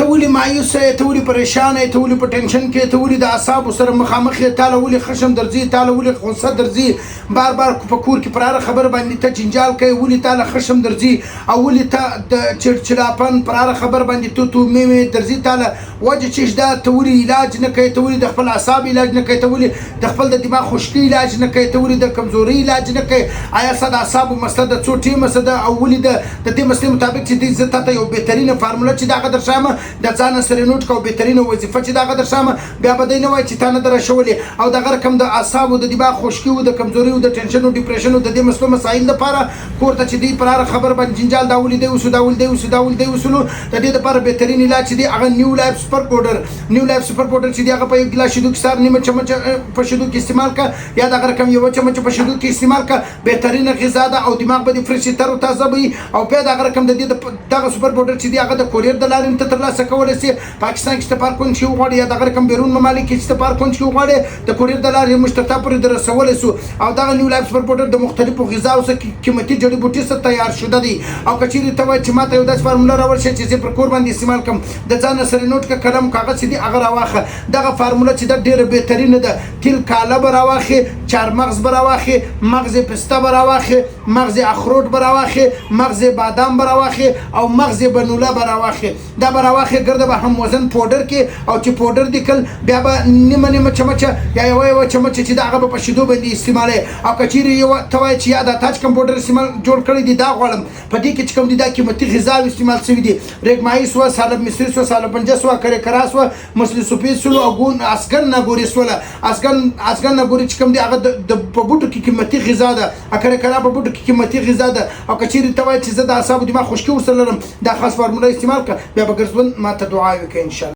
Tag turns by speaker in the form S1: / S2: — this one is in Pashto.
S1: ته ولې مایوس یې، ته ولې پریشان یې، ته ولې په ټینشن کې، ته ولې د اعصابو سره مخامخ یې، تاله ولې خشم درځي، تاله ولې غصه درځي، بار بار په کور کې پراره خبره باندې ته جنجال کوي، ولې تاله خشم درځي او ولې ته د چړچړاپن پراره خبر باندې تو مې درځي، تاله وجه چې دا ته ولې علاج نه کوي، ته ولې د خپل اعصاب علاج نه کوي، ته ولې د خپل د دماغ خشکي علاج نه کوي، ته ولې د کمزوري علاج نه کوي، آیا څه د اعصابو مسله ده، څو ټیمه څه ده، او ولې د دې مسلې مطابق چې زه تاته یو بهترینه فارموله چې دغه درښامه د ځان سره نوټ کوه، بهترینه وظیفه چې دغه درښامه، بیا به دی نه وایي چې تا نه ده راشولې، او دغه رقم د اعصابو د دماغ خشکي و، د کمزوري و، د ټینشن و، ډیپریشن و، د دې مسلو مسایل لپاره کور ته چې دی پر هره خبر باندې جنجال دا ولې دی وسو، دا ولې دی وسو، دا ولې دی وسلو، د دې لپاره بهترین علاج چې دی هغه نیو لایف سپر پاوډر، نیو لایف سپر پاوډر چې دی هغه په 1 ګیلاس شیدو کې سار نیمه چمچ په شیدو کې استعمال کا، یا دغه رقم 1 چمچ په شیدو کې استعمال کا، بهترینه غذا ده او دماغ به دې فرش تر او تازه وي، او بیا دغه رقم د دې دغه سپر پاوډر چې دی هغه د کوریر د لارې ته ترلاسه کولی شي، پاکستان کې سپار کون شي وغواړي، یا دغه رقم بیرون ممالک کې سپار کون شي وغواړي، د کوریر د لارې موږ ته پورې در رسولی شو، او دغه نیو لایف سپر پاوډر د مختلفو غذاو څخه قیمتي جړی بوټي څخه تیار شوی دی، او که چیرې ته وایې چې ماته یو داسې فارموله راورشي چې زه پر کور باندې استعمال کړم، د ځان سره نوټ کړه، قلم کاغذ چې دی هغه راواخه، دغه فارموله چې ده ډېره بهترینه ده، تیل کاله به راواخې، چارمغز به راواخې، مغز پسته به راواخې، مغز اخروټ به راواخې، مغز بادام به راواخې، او مغز بنوله به راواخې، دا به راواخې ګرده به هم وزن پاوډر کې، او چې پاوډر دې کړل بیا به نیمه چمچه یا یوه چمچه چې د هغه به په شیدو باندې استعمالوي، او که چیرې یو ته وایې چې یا دا تا چې کوم پاوډر استعمال جوړ کړی دی دا غواړم، په دې کې چې کوم دي دا قیمتي غذاوې استعمال شوي دي، ریګمایي سوه، سالب مصري سوه، سالب پنجه سوه، کرکرا سوه، مسلي سوپي سولو، او اسګن ناګوري سوله، اسګن ناګوري چې کوم دی هغه په بوټو کې قیمتي غذا ده، کرکرا په بوټو کې قیمتي غذا ده، او که چیرې ته وایې چې زه د اعصابو دماغ خشکي ورسره لرم، دا خاص فارموله استعمال کړه، بیا به ګرځون ما ته دعا وکړه انشاءالله.